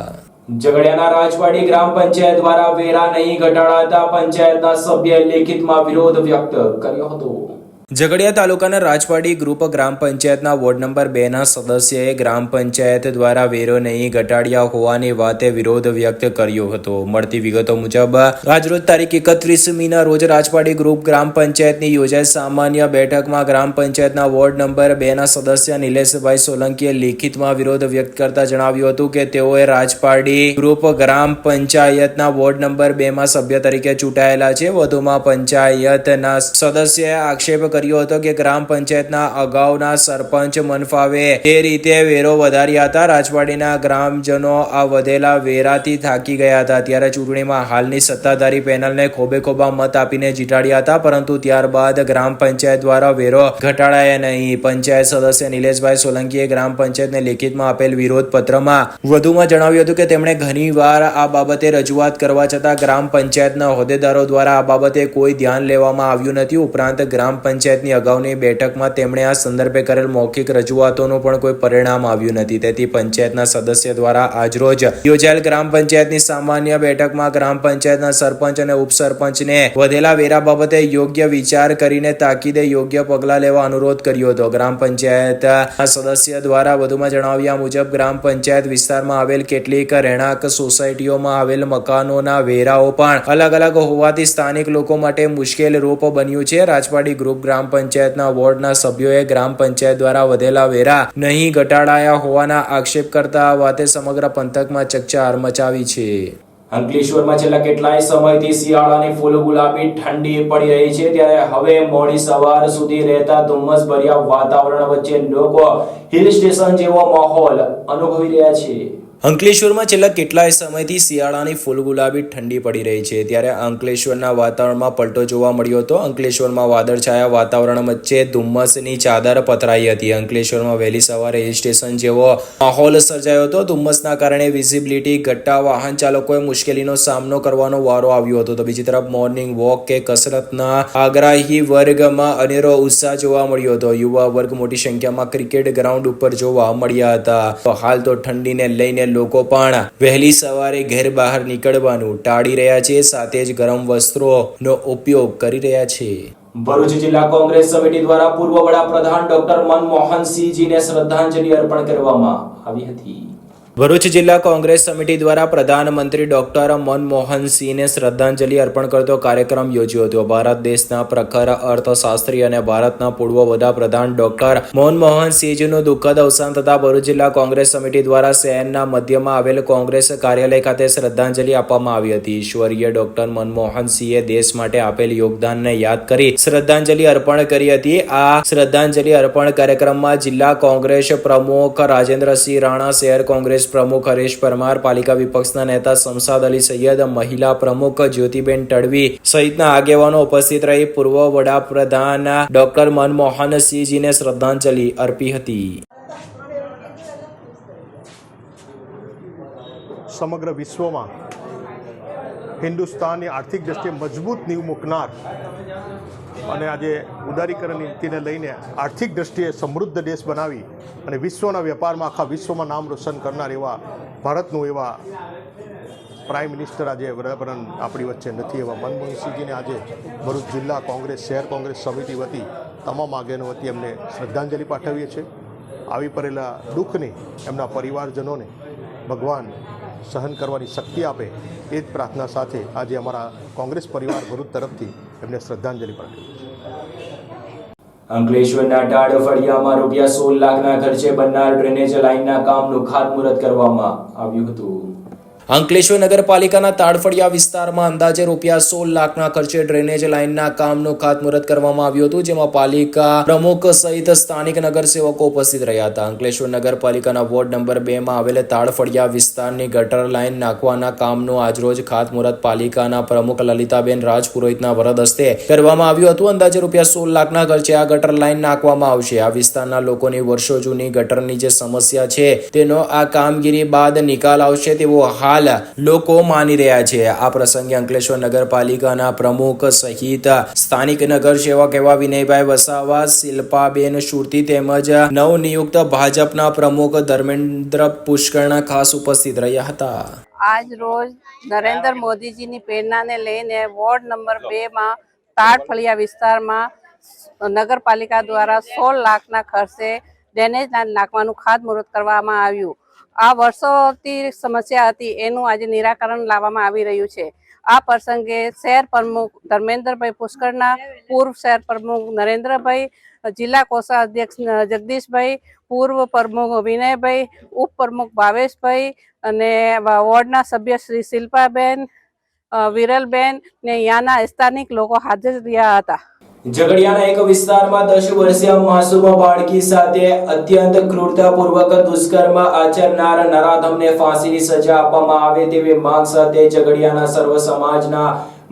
ઝઘડિયાના રાજવાડી ગ્રામ પંચાયત દ્વારા વેરા નહીં ઘટાડાતા પંચાયતના સભ્યએ લેખિતમાં વિરોધ વ્યક્ત કર્યો હતો. ઝઘડિયા તાલુકાના રાજપાડી ગ્રુપ ગ્રામ પંચાયતના વોર્ડ નંબર 2 ના સદસ્યએ ગ્રામ પંચાયત દ્વારા વેરો નહીં ઘટાડ્યા હોવાની વાતે વિરોધ વ્યક્ત કર્યો હતો. મળતી વિગતો મુજબ આજરોજ તારીખ 31 મીના રોજ રાજપાડી ગ્રુપ ગ્રામ પંચાયતની યોજાયેલ સામાન્ય બેઠકમાં ગ્રામ પંચાયતના વોર્ડ નંબર 2 ના સદસ્ય નિલેશભાઈ સોલંકીએ લેખિતમાં વિરોધ વ્યક્ત કરતા જણાવ્યું હતું કે તેઓએ રાજપાડી ગ્રુપ ગ્રામ પંચાયતના વોર્ડ નંબર 2 માં સભ્ય તરીકે ચૂંટાયેલા છે. વધુમાં પંચાયતના સદસ્યએ આક્ષેપ કર્યો હતો કે ગ્રામ પંચાયતના અગાઉના સરપંચ મનફાવે તે રીતે વેરો વધાર્યા હતા. રાજવાડીના ગ્રામજનો આ વધેલા વેરાથી થાકી ગયા હતા. ત્યારે ચૂંટણીમાં હાલની સત્તાધારી પેનલને ખોબે ખોબા મત આપીને જીતાડ્યા હતા, પરંતુ ત્યારબાદ ગ્રામ પંચાયત દ્વારા વેરો ઘટાડાયા નહીં. પંચાયત સદસ્ય નિલેશભાઈ સોલંકીએ ગ્રામ પંચાયતને લેખિતમાં આપેલ વિરોધ પત્રમાં વધુમાં જણાવ્યું હતું કે તેમણે ઘણીવાર આ બાબતે રજૂઆત કરવા છતાં ગ્રામ પંચાયતના હોદ્દેદારો દ્વારા આ બાબતે કોઈ ધ્યાન લેવામાં આવ્યું નથી. ઉપરાંત ગ્રામ પંચાયતની અગાઉની બેઠકમાં તેમણે આ સંદર્ભે કરેલ મૌખિક રજૂઆતોનું પણ કોઈ પરિણામ આવ્યું નથી. તેથી પંચાયતના સદસ્ય દ્વારા આજરોજ યોજાયેલ ગ્રામ પંચાયતની સામાન્ય બેઠકમાં ગ્રામ પંચાયતના સરપંચ અને ઉપસરપંચને વધેલા વેરા બાબતે યોગ્ય વિચાર કરીને તાકીદે યોગ્ય પગલાં લેવા અનુરોધ કર્યો હતો. ગ્રામ પંચાયતના સદસ્ય દ્વારા વધુમાં જણાવ્યા મુજબ ગ્રામ પંચાયત વિસ્તારમાં આવેલ કેટલીક રહેણાંક સોસાયટીઓમાં આવેલ મકાનોના વેરાઓ પણ અલગ અલગ હોવાથી સ્થાનિક લોકો માટે મુશ્કેલ રૂપ બન્યું છે. રાજપાડી ગ્રુપ ગ્રામ પંચાયતના વોર્ડના સભ્યોએ ગ્રામ પંચાયત દ્વારા વધેલા વેરા નહીં ઘટાડાયા હોવાના આક્ષેપ કરતા આ વાતે સમગ્ર પંથકમાં ચકચાર મચાવી છે. અંકલેશ્વરમાં છેલ્લા કેટલાય સમયથી શિયાળાની ફૂલ ગુલાબી ઠંડી પડી રહી છે, ત્યારે હવે મોડી સવાર સુધી રહેતા ધુમ્મસભર્યા વાતાવરણ વચ્ચે લોકો હિલ સ્ટેશન જેવો માહોલ અનુભવી રહ્યા છે. અંકલેશ્વરમાં છેલ્લા કેટલાય સમયથી શિયાળાની ફૂલ ગુલાબી ઠંડી પડી રહી છે, ત્યારે અંકલેશ્વરના વાતાવરણમાં પલટો જોવા મળ્યો હતો. અંકલેશ્વરમાં વાદળછાયા વાતાવરણ વચ્ચે ધુમ્મસની ચાદર પથરાઈ હતી. અંકલેશ્વરમાં વહેલી સવારે હિલ સ્ટેશન જેવો માહોલ સર્જાયો હતો. ધુમ્મસના કારણે વિઝિબિલિટી ઘટતા વાહન ચાલકોએ મુશ્કેલીનો સામનો કરવાનો વારો આવ્યો હતો. તો બીજી તરફ મોર્નિંગ વોક કે કસરતના આગ્રાહી વર્ગમાં અનેરો ઉત્સાહ જોવા મળ્યો હતો. યુવા વર્ગ મોટી સંખ્યામાં ક્રિકેટ ગ્રાઉન્ડ ઉપર જોવા મળ્યા હતા. તો હાલ તો ઠંડીને લઈને લોકો પણ વહેલી સવારે ઘર બહાર નીકળવાનું ટાળી રહ્યા છે, સાથે જ ગરમ વસ્ત્રોનો ઉપયોગ કરી રહ્યા છે. ભરૂચ જિલ્લા કોંગ્રેસ સમિતિ દ્વારા પૂર્વ વડાપ્રધાન ડોક્ટર મનમોહનસિંહજીને શ્રદ્ધાંજલિ અર્પણ કરવામાં આવી હતી. ભરૂચ જિલ્લા કોંગ્રેસ સમિતિ દ્વારા પ્રધાનમંત્રી ડોક્ટર મનમોહનસિંહને શ્રદ્ધાંજલિ અર્પણ કરતો કાર્યક્રમ યોજ્યો હતો. ભારત દેશના પ્રખર અર્થશાસ્ત્રી અને ભારતના પૂર્વ વડાપ્રધાન ડોક્ટર મનમોહનસિંહજીનું દુઃખદ અવસાન થતા ભરૂચ જિલ્લા કોંગ્રેસ સમિતિ દ્વારા શહેરના મધ્યમાં આવેલ કોંગ્રેસ કાર્યાલય ખાતે શ્રદ્ધાંજલિ આપવામાં આવી હતી. ઈશ્વરીય ડોક્ટર મનમોહનસિંહે દેશ માટે આપેલ યોગદાનને યાદ કરી શ્રદ્ધાંજલિ અર્પણ કરી હતી. આ શ્રદ્ધાંજલિ અર્પણ કાર્યક્રમમાં જિલ્લા કોંગ્રેસ પ્રમુખ રાજેન્દ્રસિંહ રાણા, શહેર કોંગ્રેસ પ્રમુખ હરેશ પરમાર, પાલિકા વિપક્ષના નેતા શમશાદ અલી સૈયદ, મહિલા પ્રમુખ જ્યોતિબેન તડવી સહિતના આગેવાનો ઉપસ્થિત રહી પૂર્વ વડાપ્રધાન ડોક્ટર મનમોહનસિંહજીને શ્રદ્ધાંજલિ અર્પી હતી. સમગ્ર વિશ્વમાં હિન્દુસ્તાનની આર્થિક દ્રષ્ટિએ મજબૂત નીવ મૂકનાર અને આજે ઉદારીકરણ નીતિને લઈને આર્થિક દ્રષ્ટિએ સમૃદ્ધ દેશ બનાવી અને વિશ્વના વેપારમાં આખા વિશ્વમાં નામ રોશન કરનાર એવા ભારતનું એવા પ્રાઇમ મિનિસ્ટર આજે વડાપ્રધાન આપણી વચ્ચે નથી એવા મનમોહનસિંહજીને આજે ભરૂચ જિલ્લા કોંગ્રેસ શહેર કોંગ્રેસ સમિતિ વતી તમામ આગેવાનો વતી એમને શ્રદ્ધાંજલિ પાઠવીએ છીએ. આવી પડેલા દુઃખને એમના પરિવારજનોને ભગવાન સહન કરવાની શક્તિ આપે એ જ પ્રાર્થના સાથે આજે અમારા કોંગ્રેસ પરિવાર ભરૂચ તરફથી એમને શ્રદ્ધાંજલિ પાઠવી. અંકલેશ્વરના ટાળ ફળિયામાં ₹16 લાખના ખર્ચે બનનાર ડ્રેનેજ લાઇનના કામનું ખાતમુહૂર્ત કરવામાં આવ્યું હતું. અંકલેશ્વર નગરપાલિકાના તાડફળિયા વિસ્તારમાં અંદાજે ₹16 લાખના ખર્ચે ડ્રેનેજ લાઇનના કામનું ખાતમુહૂર્ત કરવામાં આવ્યું હતું, જેમાં પાલિકા પ્રમુખ સહિત સ્થાનિક નગરસેવકો ઉપસ્થિત રહ્યા હતા. અંકલેશ્વર નગરપાલિકાના વોર્ડ નંબર 2 માં આવેલ તાડફળિયા વિસ્તારની ગટર લાઇન નાખવાના કામનું આજરોજ ખાતમુહૂર્ત પાલિકાના પ્રમુખ લલિતાબેન રાજપુરોહિતના વરદ હસ્તે કરવામાં આવ્યું હતું. અંદાજે ₹16 લાખના ખર્ચે આ ગટર લાઇન નાખવામાં આવશે. આ વિસ્તારના લોકોની વર્ષો જૂની ગટરની જે સમસ્યા છે તેનો આ કામગીરી બાદ નિકાલ આવશે તેવો હાલ લોકો માની રહ્યા છે. આ પ્રસંગે અંકલેશ્વર નગરપાલિકાના પ્રમુખ સહિત સ્થાનિક નગરસેવક એવા વિનયભાઈ વસાવા, શિલ્પાબેન શુરતી તેમજ નવનિયુક્ત ભાજપના પ્રમુખ ધર્મેન્દ્ર પુષ્કરના ખાસ ઉપસ્થિત રહ્યા હતા. આજ રોજ નરેન્દ્ર મોદીજીની પ્રેરણાને લઈને વોર્ડ નંબર 2 માં તાડફળિયા વિસ્તારમાં નગરપાલિકા દ્વારા 16 લાખના ખર્ચે ડ્રેનેજ લાઈન નાખવાનું ખાતમુહૂર્ત કરવામાં આવ્યું. આ વર્ષોથી સમસ્યા હતી, એનું આજે નિરાકરણ લાવવામાં આવી રહ્યું છે. આ પ્રસંગે શહેર પ્રમુખ ધર્મેન્દ્રભાઈ પુષ્કરના, પૂર્વ શહેર પ્રમુખ નરેન્દ્રભાઈ, જિલ્લા કોષાધ્યક્ષ જગદીશભાઈ, પૂર્વ પ્રમુખ વિનયભાઈ, ઉપપ્રમુખ ભાવેશભાઈ અને વોર્ડના સભ્ય શ્રી શિલ્પાબેન, વિરલબેન ને અહીંયાના સ્થાનિક લોકો હાજર રહ્યા હતા. ઝઘડિયાના એક વિસ્તારમાં 10 વર્ષીય માસૂમ બાળકી સાથે અત્યંત ક્રૂરતાપૂર્વક દુષ્કર્મ આચરનાર નરાધમને ફાંસીની સજા આપવામાં આવે તેવી માંગ સાથે ઝઘડિયાના સર્વ સમાજના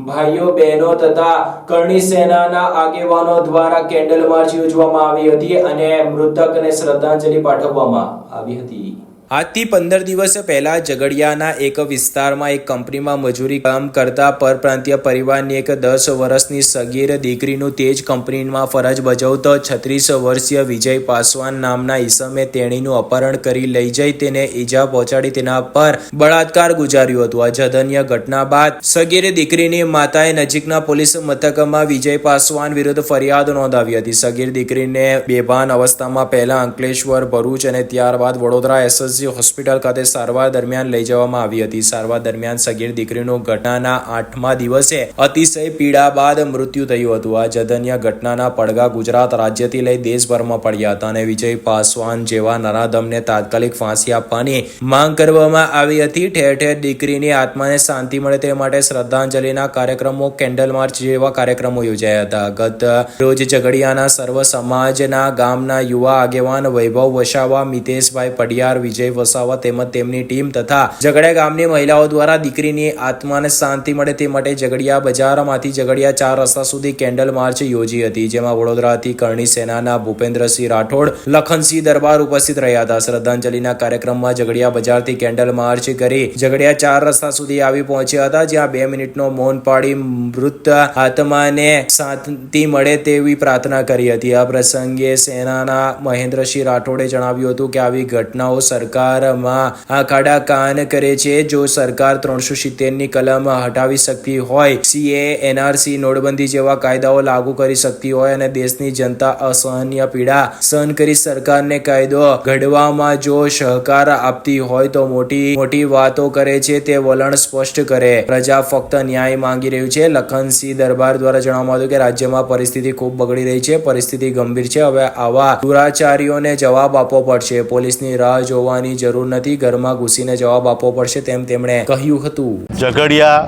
ભાઈઓ બહેનો તથા કરણી સેનાના આગેવાનો દ્વારા કેન્ડલ માર્ચ યોજવામાં આવી હતી અને મૃતકને શ્રદ્ધાંજલિ પાઠવવામાં આવી હતી. આજથી 15 દિવસ પહેલા ઝઘડિયાના એક વિસ્તારમાં એક કંપનીમાં મજૂરી કામ કરતા પરપ્રાંતીય પરિવારની એક 10 વર્ષની સગીર દીકરીનું તે જ કંપનીમાં ફરજ બજાવતો 36 વર્ષીય વિજય પાસવાન નામના ઈસમે તેણીનું અપહરણ કરી લઈ જઈ તેને ઈજા પહોંચાડી તેના પર બળાત્કાર ગુજાર્યો હતો. આ જધન્ય ઘટના બાદ સગીર દીકરીની માતાએ નજીકના પોલીસ મથકમાં વિજય પાસવાન વિરુદ્ધ ફરિયાદ નોંધાવી હતી. સગીર દીકરીને બેભાન અવસ્થામાં પહેલા અંકલેશ્વર, ભરૂચ અને ત્યારબાદ વડોદરા એસએસજી હોસ્પિટલ ખાતે સારવાર દરમિયાન લઈ જવામાં આવી હતી. સારવાર દરમિયાન સગીર દીકરીનું ઘટનાના 8મા દિવસે અતિશય પીડા બાદ મૃત્યુ થયું હતું. આ જધન્ય ઘટનાના પડઘા ગુજરાત રાજ્યથી લઈ દેશભરમાં પડ્યા હતા અને વિજય પાસવાન જેવા નરાધમને તાત્કાલિક ફાંસી આપવાની માંગ કરવામાં આવી હતી. ઠેર ઠેર દીકરીની આત્માને શાંતિ મળે તે માટે શ્રદ્ધાંજલિના કાર્યક્રમો, કેન્ડલ માર્ચ જેવા કાર્યક્રમો યોજાયા હતા. ગત રોજ ઝઘડિયાના સર્વ સમાજના ગામના યુવા આગેવાન વૈભવ વસાવા, મિતેશભાઈ પડિયાર, વિજય વસાવા તેમજ તેમની ટીમ તથા ઝઘડિયા ગામની મહિલાઓ દ્વારા દીકરીની આત્માને શાંતિ મળે તે માટે ઝઘડિયા બજારમાંથી ઝઘડિયા 4 રસ્તા સુધી કેન્ડલ માર્ચ યોજી હતી, જેમાં વડોદરાથી કરણી સેનાના ભૂપેન્દ્રસિંહ રાઠોડ, લખનસિંહ દરબાર ઉપસ્થિત રહ્યા હતા. શ્રદ્ધાંજલિના કાર્યક્રમમાં ઝઘડિયા બજારથી કેન્ડલ માર્ચ કરી ઝઘડિયા 4 રસ્તા સુધી આવી પહોંચ્યા હતા, જ્યાં 2 મિનિટનો મૌન પાડી મૃત આત્માને શાંતિ મળે તેવી પ્રાર્થના કરી હતી. આ પ્રસંગે સેનાના મહેન્દ્રસિંહ રાઠોડે જણાવ્યું હતું કે આવી ઘટનાઓ સરકારમાં ખાડા કાન કરે છે. જો સરકાર 370ની કલમ હટાવી શકતી હોય, CAA, NRC, નોટબંધી જેવા કાયદાઓ લાગુ કરી શકતી હોય અને દેશની જનતા અસહનીય પીડા સહન કરી સરકારને કાયદો ઘડવામાં જો સહકાર આપતી હોય તો મોટી વાતો કરે છે તે વલણ સ્પષ્ટ કરે. પ્રજા ફક્ત ન્યાય માંગી રહ્યું છે. લખનસિંહ દરબાર દ્વારા જણાવવામાં આવ્યું કે રાજ્યમાં પરિસ્થિતિ ખૂબ બગડી રહી છે. પરિસ્થિતિ ગંભીર છે. હવે આવા દુરાચારીઓને જવાબ આપવો પડશે. પોલીસની રાહ જોવાની જરૂર નથી, ઘરમાં ઘૂસીને જવાબ આપવો પડશે તેમ તેમણે કહ્યું હતું. ઝઘડિયા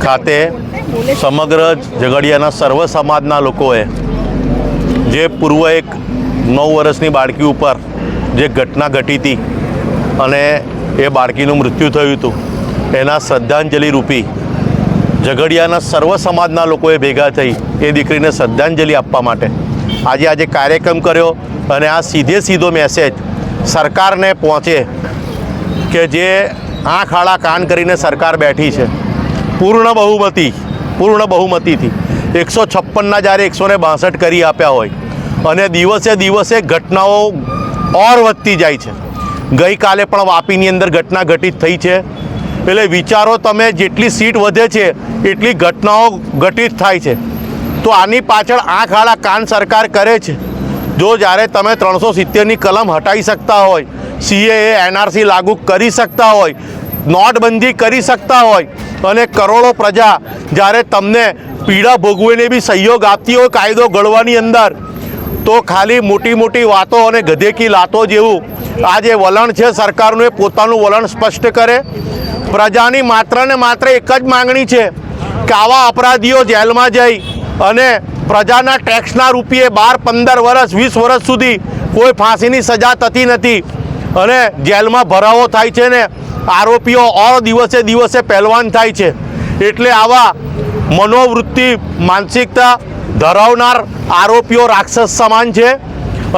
ખાતે સમગ્ર ઝઘડિયાના સર્વ સમાજના લોકોએ જે પૂર્વ એક 9 વર્ષની બાળકી ઉપર જે ઘટના ઘટી હતી અને એ બાળકીનું મૃત્યુ થયું હતું, એના શ્રદ્ધાંજલિ રૂપી ઝઘડિયાના સર્વ સમાજના લોકોએ ભેગા થઈ એ દીકરીને શ્રદ્ધાંજલિ આપવા માટે આજે કાર્યક્રમ કર્યો. અને આ સીધો મેસેજ સરકારને પહોંચે કે જે આંખ આડા કાન કરીને સરકાર બેઠી છે પૂર્ણ બહુમતીથી 156ના જ્યારે 162 કરી આપ્યા હોય અને દિવસે ઘટનાઓ ઓર વધતી જાય છે. ગઈકાલે પણ વાપીની અંદર ઘટના ઘટિત થઈ છે. એટલે વિચારો તમે, જેટલી સીટ વધે છે એટલી ઘટનાઓ ઘટિત થાય છે. તો આની પાછળ આંખ આડા કાન સરકાર કરે છે. જો જ્યારે તમે 370ની કલમ હટાવી શકતા હોય, CAA, NRC લાગુ કરી શકતા હોય, નોટબંધી કરી શકતા હોય અને કરોડો પ્રજા જ્યારે તમને પીડા ભોગવીને બી સહયોગ આપતી હોય કાયદો ઘડવાની અંદર, તો ખાલી મોટી વાતો અને ગધેકી લાતો જેવું આ જે વલણ છે સરકારનું, એ પોતાનું વલણ સ્પષ્ટ કરે. પ્રજાની માત્ર ને માત્ર એક જ માંગણી છે કે આવા અપરાધીઓ જેલમાં જઈ અને પ્રજાના ટેક્સના રૂપિયે 12, 15 વર્ષ, 20 વર્ષ સુધી કોઈ ફાંસીની સજા થતી નથી અને જેલમાં ભરાવો થાય છે ને આરોપીઓ ઓર દિવસે પહેલવાન થાય છે. એટલે આવા મનોવૃત્તિ, માનસિકતા ધરાવનાર આરોપીઓ રાક્ષસ સમાન છે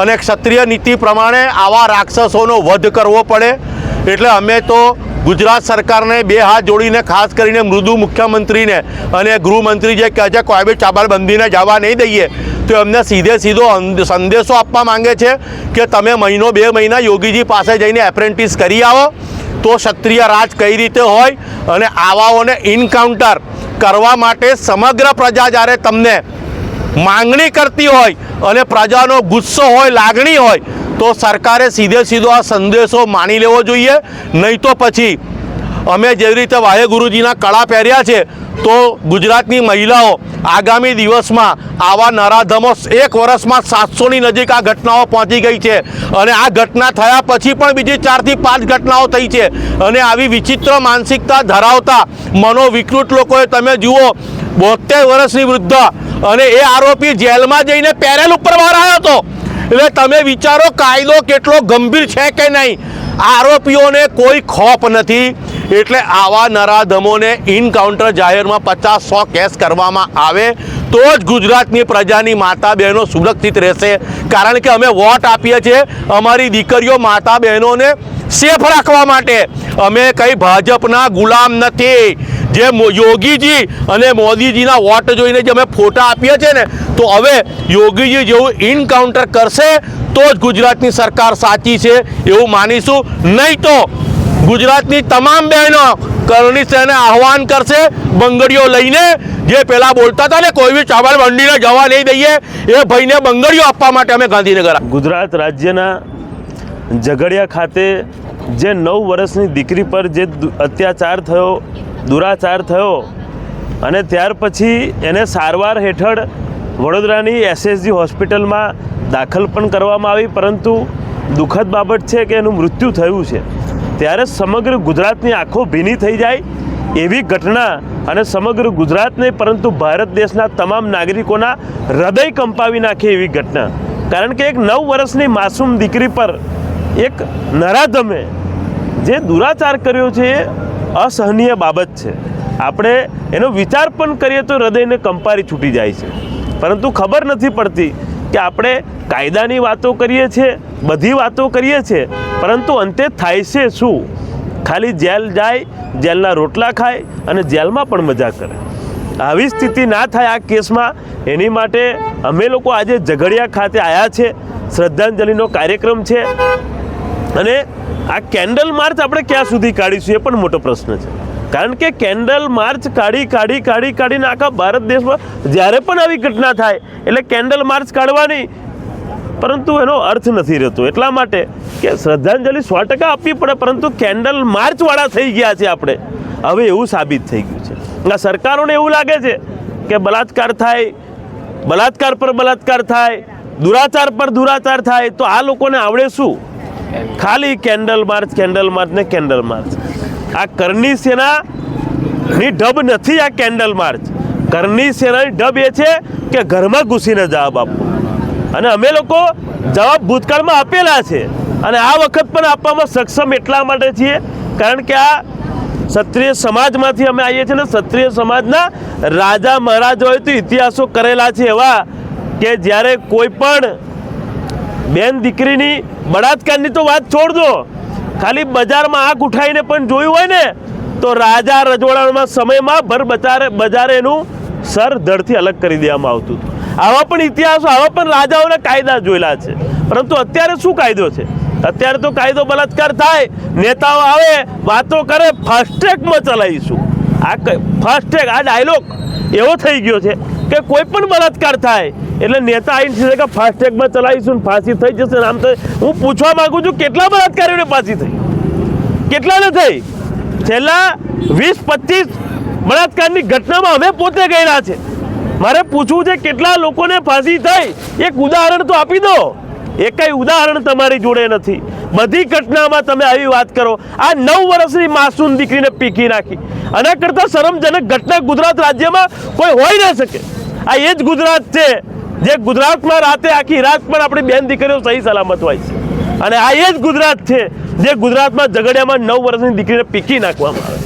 અને ક્ષત્રિય નીતિ પ્રમાણે આવા રાક્ષસોનો વધ કરવો પડે. એટલે અમે તો ગુજરાત સરકારને 2 હાથ જોડીને, ખાસ કરીને મૃદુ મુખ્યમંત્રીને અને ગૃહમંત્રી જે કહે છે કોઈ બી ચાબલબંધીને જવા નહીં દઈએ, તો એમને સીધો સંદેશો આપવા માંગે છે કે તમે 1-2 મહિના યોગીજી પાસે જઈને એપ્રેન્ટિસ કરી આવો તો ક્ષત્રિય રાજ કઈ રીતે હોય અને આવાઓને ઇન્કાઉન્ટર કરવા માટે સમગ્ર પ્રજા જ્યારે તમને માંગણી કરતી હોય અને પ્રજાનો ગુસ્સો હોય, લાગણી હોય, તો સરકારે સીધો આ સંદેશો માની લેવો જોઈએ. નહીં તો પછી અમે જેવી રીતે વાહેગુરુજીના કળા પહેર્યા છે તો ગુજરાતની મહિલાઓ આગામી દિવસમાં આવા નરાધમો 1 વર્ષમાં 700ની નજીક આ ઘટનાઓ પહોંચી ગઈ છે અને આ ઘટના થયા પછી પણ બીજી 4 થી 5 ઘટનાઓ થઈ છે. અને આવી વિચિત્ર માનસિકતા ધરાવતા મનોવિકૃત લોકોએ તમે જુઓ 72 વર્ષની વૃદ્ધ અને એ આરોપી જેલમાં જઈને પેરેલ ઉપર બહાર આવ્યો હતો. એટલે તમે વિચારો કાયદો કેટલો ગંભીર છે કે નહીં. આરોપીઓને કોઈ ખોફ નથી. એટલે આવા નરાધમોને ઇનકાઉન્ટર જાહેરમાં 50-100 કેસ કરવામાં આવે તો જ ગુજરાતની પ્રજાની માતા બહેનો સુરક્ષિત રહેશે. કારણ કે અમે વોટ આપીએ છીએ અમારી દીકરીઓ માતા બહેનોને સેફ રાખવા માટે. અમે કંઈ ભાજપના ગુલામ નથી. જે યોગીજી અને મોદીજીના વોટ જોઈને જે અમે ફોટા આપીએ છીએ ને, તો હવે યોગીજી જેવું ઇનકાઉન્ટર કરશે તો જ ગુજરાતની સરકાર સાચી છે એવું માનીશું. નહીં તો ગુજરાતની તમામ બહેનો કરણી સેને આહવાન કરશે બંગડીઓ લઈને. જે પેલા બોલતા હતા ને કોઈ બી ચાવલ મંડીને જવા નહીં દઈએ, એ ભાઈને બંગડીઓ આપવા માટે અમે ગાંધીનગર. ગુજરાત રાજ્યના ઝઘડિયા ખાતે જે 9 વર્ષની દીકરી પર જે અત્યાચાર થયો, દુરાચાર થયો અને ત્યાર પછી એને સારવાર હેઠળ વડોદરાની SSG હોસ્પિટલમાં દાખલ પણ કરવામાં આવી, પરંતુ દુઃખદ બાબત છે કે એનું મૃત્યુ થયું છે. ત્યારે સમગ્ર ગુજરાતની આંખો ભીની થઈ જાય એવી ઘટના અને સમગ્ર ગુજરાત નહીં પરંતુ ભારત દેશના તમામ નાગરિકોના હૃદય કંપાવી નાખે એવી ઘટના. કારણ કે એક 9 વર્ષની માસૂમ દીકરી પર એક નરાધમે જે દુરાચાર કર્યો છે એ અસહનીય બાબત છે. આપણે એનો વિચાર પણ કરીએ તો હૃદયને કંપારી છૂટી જાય છે. પરંતુ ખબર નથી પડતી કે આપણે કાયદાની વાતો કરીએ છીએ, બધી વાતો કરીએ છીએ, પરંતુ અંતે થાય છે શું? ખાલી જેલ જાય, જેલના રોટલા ખાય અને જેલમાં પણ મજા કરે. આવી સ્થિતિ ના થાય આ કેસમાં, એની માટે અમે લોકો આજે ઝઘડિયા ખાતે આવ્યા છે. શ્રદ્ધાંજલિનો કાર્યક્રમ છે અને આ કેન્ડલ માર્ચ આપણે ક્યાં સુધી કાઢીશું એ પણ મોટો પ્રશ્ન છે. કારણ કે કેન્ડલ માર્ચ કાઢીને આખા ભારત દેશમાં જ્યારે પણ આવી ઘટના થાય એટલે કેન્ડલ માર્ચ કાઢવાની, પરંતુ એનો અર્થ નથી રહેતો. એટલા માટે કે શ્રદ્ધાંજલિ 100% આપવી પડે, પરંતુ કેન્ડલ માર્ચવાળા થઈ ગયા છે આપણે. હવે એવું સાબિત થઈ ગયું છે. સરકારોને એવું લાગે છે કે બલાત્કાર થાય, બલાત્કાર પર બલાત્કાર થાય, દુરાચાર પર દુરાચાર થાય, તો આ લોકોને આવડે શું? ખાલી કેન્ડલ માર્ચ ને કેન્ડલ માર્ચ. આ કરણી સેનાની ઢબ નથી આ કેન્ડલ માર્ચ. કરણી સેનાની ઢબ એ છે કે ઘરમાં ઘૂસીને જવાબ આપવો. અને અમે લોકો જવાબ ભૂતકાળમાં આપેલા છે અને આ વખત પણ આપવામાં સક્ષમ એટલા માટે છીએ કારણ કે આ ક્ષત્રિય સમાજમાંથી અમે આવીએ છીએ ને ક્ષત્રિય સમાજના રાજા મહારાજાઓએ તો ઇતિહાસો કરેલા છે એવા કે જ્યારે કોઈ પણ બેન દીકરીની બળાત્કારની તો વાત છોડ દો, ખાલી બજારમાં આંખ ઉઠાવીને પણ જોયું હોય ને તો રાજા રજવાડામાં સમયમાં ભર બજારે એનું સર ધડથી અલગ કરી દેવામાં આવતું હતું. આવા પણ ઇતિહાસો, આવા પણ રાજાઓના કાયદા જોયેલા છે. પરંતુ અત્યારે શું કાયદો છે? અત્યારે તો કાયદો બલાત્કાર થાય, નેતાઓ આવે, વાતો કરે, ફાસ્ટ્રેકમાં ચલાવીશું. આ ફાસ્ટ્રેક, આ ડાયલોગ એવો થઈ ગયો છે કે કોઈ પણ બલાત્કાર થાય એટલે નેતા આવીને કે ફાસ્ટ્રેકમાં ચલાવીશું, ફાંસી થઈ જશે. આમ તો હું પૂછવા માંગુ છું, કેટલા બલાત્કારીઓને ફાંસી થઈ? કેટલાને થઈ? છેલ્લા 20-25 બળાત્કારની ઘટનામાં અમે પોતે ગયેલા છે. મારે પૂછવું છે કેટલા લોકોને ફાંસી થઈ? એક ઉદાહરણ તો આપી દો. એકય ઉદાહરણ તમારી જોડે નથી. બધી ઘટનામાં તમે આવી વાત કરો. આ 9 વર્ષની માસૂમ દીકરીને પીકી નાખી. આના કરતાં શરમજનક ઘટના ગુજરાત રાજ્યમાં કોઈ હોઈ ન શકે. આ એ જ ગુજરાત છે જે ગુજરાતમાં રાતે આખી રાત પણ આપણી બેન દીકરીઓ સહી સલામત હોય છે. અને આ એ જ ગુજરાત છે જે ગુજરાતમાં ઝઘડિયામાં 9 વર્ષની દીકરીને પીકી નાખવામાં આવે.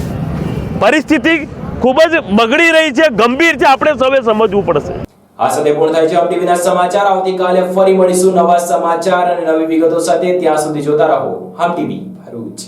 પરિસ્થિતિ ખૂબ જ બગડી રહી છે, ગંભીર છે. આપણે સૌએ સમજવું પડશે. આ સાથે પૂર્ણ થાય છે ટીવીના સમાચાર. આવતીકાલે ફરી મળીશું નવા સમાચાર અને નવી વિગતો સાથે. ત્યાં સુધી જોતા રહો હમ ટીવી ભરૂચ.